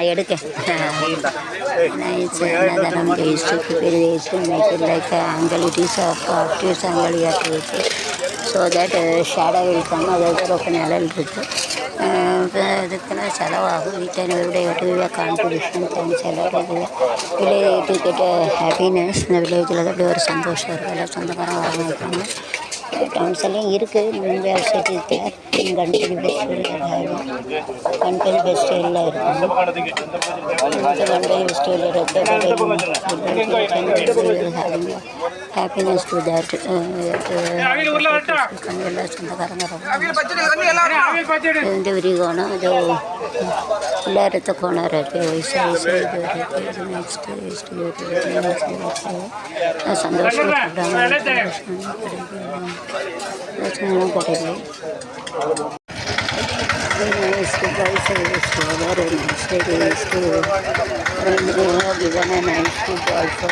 எடுக்க nice another taste prepare waste make it like angelities of actives angeli activities so that shadow will come அதோட ஒரு நிழல் இருக்குது இதுக்கெல்லாம் செலவாகும் வீட்டில் எவ்வளோ கான்ட்ரிபியூஷன் தேங்க்ஸ் எல்லோரும் வில்லேஜ் டிக்கெட்டு ஹாப்பினஸ் இந்த வில்லேஜில் அப்படி ஒரு சந்தோஷம் இருக்குது எல்லாம் சொந்தக்காரம் வர வைப்பாங்க டவுன்ஸ்லாம் இருக்குது மும்பை சிட்டி தேர் கண்ட்ரி பெஸ்ட் எல்லாம் இருக்குது கண்ட்ரி பெஸ்ட் இருக்குது ஹாப்பினஸ் டு தேட் ಎಲ್ಲ சொந்தக்காரங்க ரொம்ப விரிவான அது எல்லாரும் ತಗೊಂಡಾರೆ ವಯಸ್ಸು ನೆಕ್ಸ್ಟ್ ಸಂತೋಷ ಕೊಟ್ಟಿದ್ವಿ ಇಷ್ಟು ಪ್ರೈಸ್ ಇಷ್ಟು ಅದಾರು ನೆಕ್ಸ್ಟ್ ಇಷ್ಟು ಹೋಗಿದ್ದಾನೆ ನೆಕ್ಸ್ಟ್ ಆಲ್ಸೋ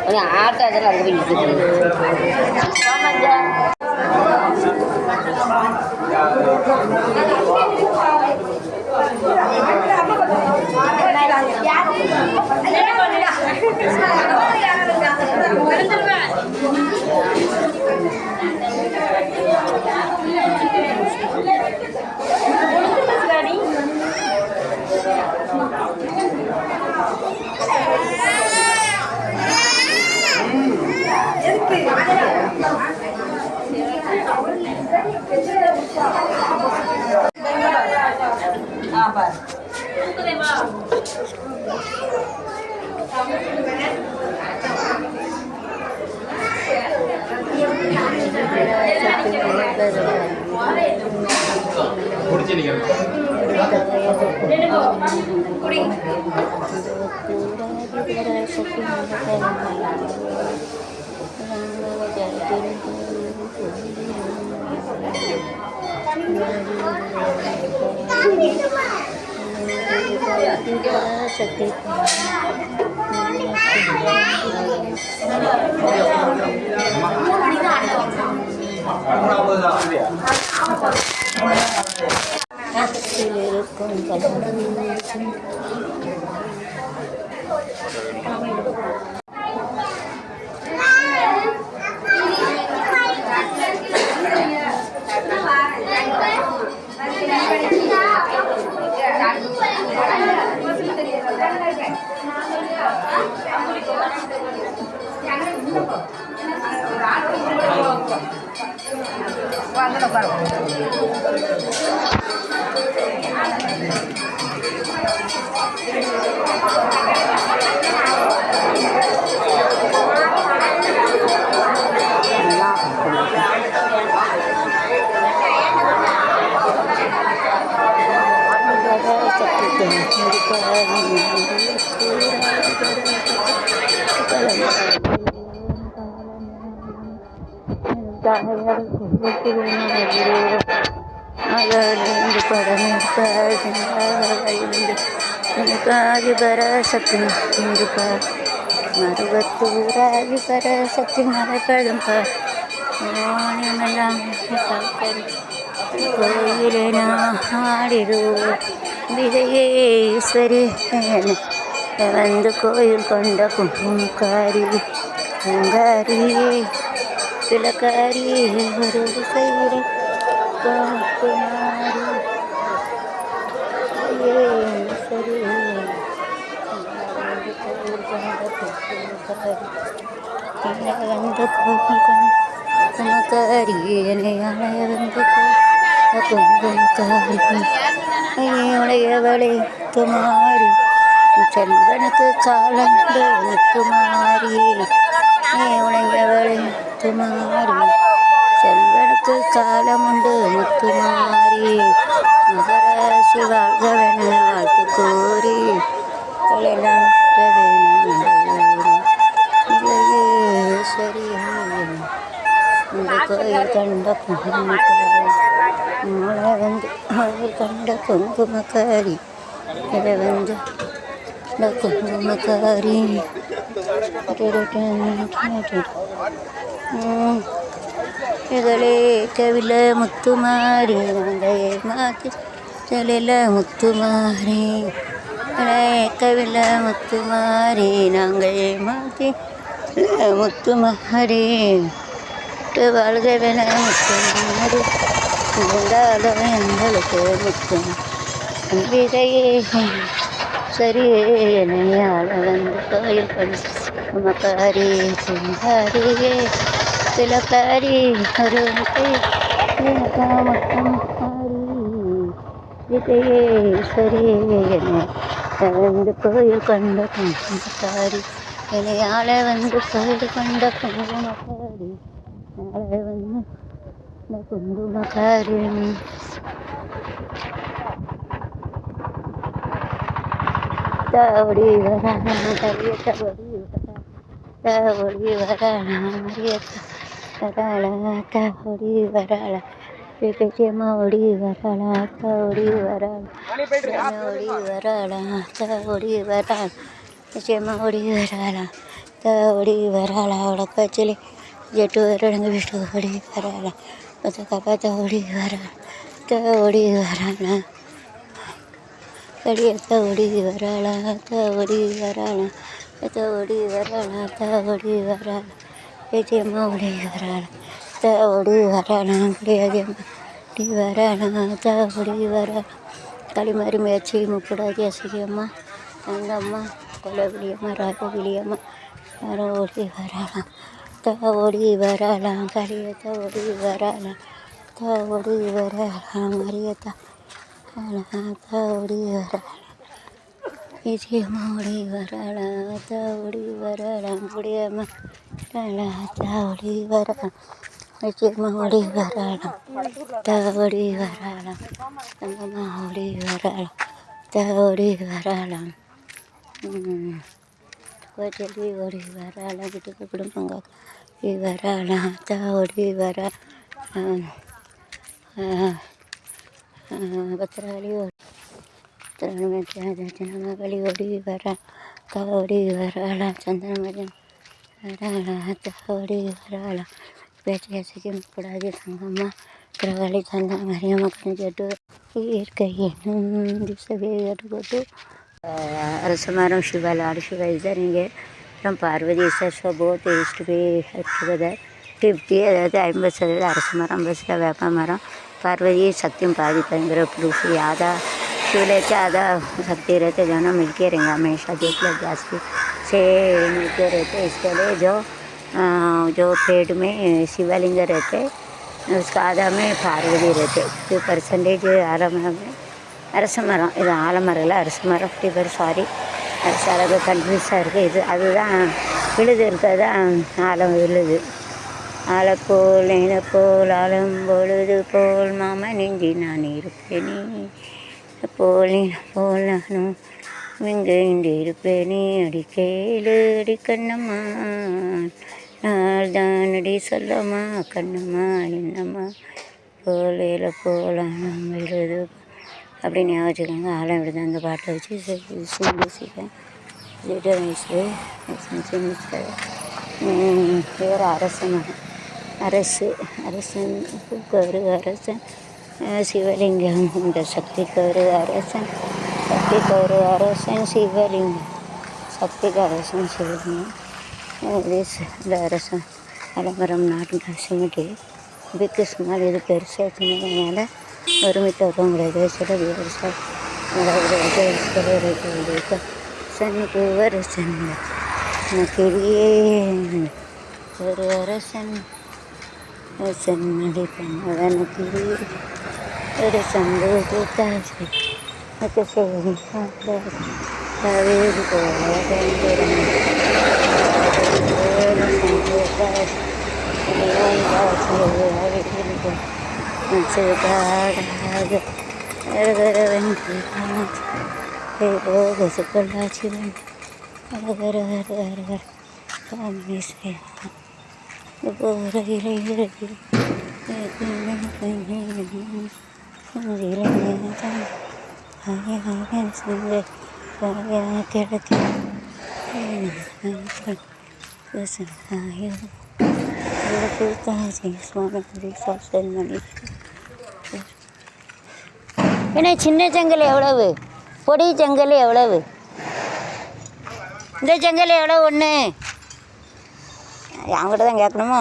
ಎಲ್ಲರೂ ஆட்டோ அதெல்லாம் அங்கே போய் மகளிருந்து படம் எடுப்பாயிருந்து எனக்காகி வர சக்தி இருப்பார் மருவத்தூராகி வர சக்தி மறைப்பதும் பாமெல்லாம் கோயிலே நாடிடு விஜயேஸ்வரி வந்து கோயில் கொண்ட குங்குமக்காரி பூங்காரியே பிளக்காரி ஒரு செய்கிற குமாரி சரி வந்து கோயில் கொண்ட குங்குமக்காரி என்னையாள வந்து குங்குமக்காரி உடையவளே துமாரி செல்வனுக்கு சாலந்து முத்துமாரி உடையவளே முத்துமாரி செல்வனுக்கு காலமுண்டு முத்துமாரி மகராசி வாழ்கவென வாழ்த்து கூறி தொழிலாம் சரி இந்த கோயில் கண்ட குங்குமக்காரி மழை வந்து கோயில் கண்ட குங்குமக்காரி இதை வந்து இந்த குங்குமக்காரி இதிலே கவில முத்துமாரி நாங்கள் ஏமாத்தி செலில முத்துமாரி கவில முத்துமாரி நாங்கள் ஏமாத்தி முத்துமாரி வாழ்கவென முத்துமாரி இருந்தாலும் எங்களுக்கு முத்தும் விதையே சரியே என்னையால் வந்து கோயில் பண்ணி குமக்காரி சிங்காரியே பிளக்காரி ஒரு முத்தமாரி விதையே சரியே என்னை வந்து கோயில் கொண்ட குங்குமக்காரி என்னையால வந்து கோயில் கொண்ட குங்குமக்காரி நாளை வந்து இந்த குங்குமக்காரி தாவடி வரானா தவியத்தவடி தாவடி வரானா மரியத்தா தாவடி வராளா மாவடி வராளா தாவடி வராளா ஓடி வராளா தாவடி வராளா மாவடி வராளா தாவடி வராளா உடக்காச்சலி ஜெட்டு வரடங்கு விட்டு ஓடி வராளா பத்தா ஓடி வராளா தாவடி வராளா கடியத்த ஓடி வராளா தாவடி வராளா தாவடி வராளா தாவடி வராளா ஏஜியம்மா ஓடி வராளா தாவடி வராளா குடியாதியம்மா வராளா தாவடி வராளா களிமாரி முயற்சி முப்படாதி அசிரியம்மா தங்கம்மா கொலவிலியம்மா ராகவிலியம்மா யாரும் ஓடி வராளா தாவடி வராளா கடியத்த ஓடி வராளா தாவடி வராளா மரியத்தா தாவடி வராளா ஏஜியம்மா ஓடி வராளா தாவடி வராளா முடியாம தாவடி வராளா ஏஜியம்மா ஓடி வராளா தாவடி வராளா தங்கம்மா ஓடி வராளா தாவடி வராளா கோச்சலி ஓடி வராளா வீட்டுக்கு குடும்பங்க வராளா தாவடி வராளா பத்திராளி மகளி ஓடி வரா தாவடி வராளா சந்தனமரியன் வராளா தாவடி வராளா பேச்சைக்கு கூடாது தங்கம்மா திரவாளி சந்தனமரியம்மா கணிஜட்டு இயற்கையின் திசையை ஏற்றுக்கொண்டு அரச மரம் शिवाला शिवा इधर हिंगे फ्रॉम पार्वती सर बहुत ईस्ट पे टुगेदर 50 அதாவது 50 அரச மரம் 50 வேப்ப மரம் पार्वती सत्यम पादी पंद्रह प्रूफ आधा शिव लेके आधा शक्ति रहते दोनों मिलके रहेंगे हमेशा देख लो जास्ती से मिलके रहते इसके लिए जो पेड़ में शिवलिंग रहते उसका आधा में पार्वती रहते 2% आलमரம் அரசமரம் இது ஆலமரம் இல்லை அரசமரம் 50 சாரி அரசாக கன்ஃபியூஸாக இருக்குது இது அதுதான் விழுது இருக்கிறது தான் ஆலம் விழுது ஆலப்போல் நிலப்போல் ஆலம் பொழுது போல் மாமா நெஞ்சி நான் இருப்பேனே போல் போல் நானும் இங்கே இருப்பேனே அடிக்கேளு அடி கண்ணம்மா நாள் தான் அடி சொல்லம்மா கண்ணம்மா என்னம்மா போல் எழுது அப்படின்னு ஞாபகம் வச்சுக்கோங்க. ஆழம் விடுது அந்த பாட்டை வச்சு பேசிட்டேன். வேறு அரசன் கரு அரசன் சிவலிங்கம் இந்த சக்தி கரு அரசன் சிவலிங்கம் சக்திக்கு அரசன் சிவலிங்கம் இந்த அரசன் அலமரம் நாட்டு சிமெண்ட்டு பிக்கு சும்மால் இது பெருசாக சின்னதுனால ஒருமித்த வருவோம் கிடையாது. சில பெருசாக சன்னுக்கு அரசன் கிளியே ஒரு அரசன் சன்னதி பண்ணவன கிளியே ஒரு சந்தோஷ தாசி காவேரி ஏன்னா சின்ன செங்கல் எவ்வளவு, பொடி செங்கல் எவ்வளவு, இந்த செங்கல் எவ்வளோ ஒன்று அவங்ககிட்ட தான் கேட்கணுமோ.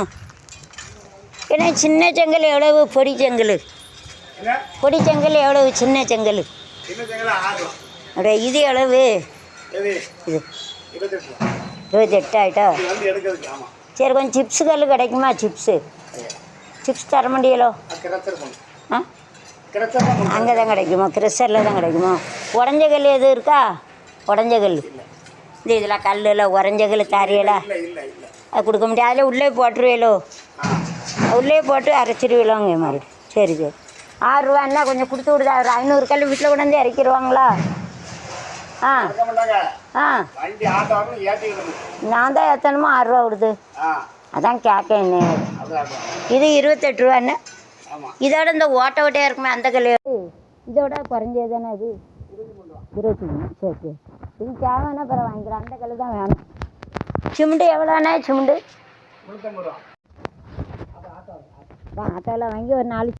ஏன்னா சின்ன செங்கல் எவ்வளவு, பொடி செங்கல் எவ்வளவு, சின்ன செங்கல் அப்படியே இது எவ்வளவு, இது 28 ஆகிட்டா. சரி கொஞ்சம் சிப்ஸு கல் கிடைக்குமா, சிப்ஸ் தர முடியலோ. ஆ அங்கே தான் கிடைக்குமா, கிறிஸ்டரில் தான் கிடைக்குமா. உடஞ்ச கல் எதுவும் இருக்கா, உடஞ்ச கல் இந்த இதில் கல்லில் உடஞ்ச கல் தாரியலா அது கொடுக்க முடியாது. அதில் உள்ளே போட்டுருவேலோ, உள்ளே போட்டு அரைச்சிடுவீங்களோங்க மாதிரி. சரி 6 ரூபான்னா கொஞ்சம் கொடுத்து விடுதா. ஒரு 500 கல் வீட்டில் கொண்டு வந்து இறக்கிடுவாங்களா. ஆ நான் தான் ஏற்றணுமோ 6 ரூபா கொடுத்து. அதான் கேட்க என்ன இது 28 ரூபான்னு. இதோட இந்த ஓட்டையாக இருக்குமே அந்த கல் இதோட குறைஞ்சது தானே அது 23. சரி இது தேவைன்னா அப்புறம் வாங்கிக்கிறேன். அந்த கல் தான் வேணும். சிமெண்ட்டு எவ்வளோண்ணே, சிமெண்ட்டு ஆட்டோவில் வாங்கி ஒரு 4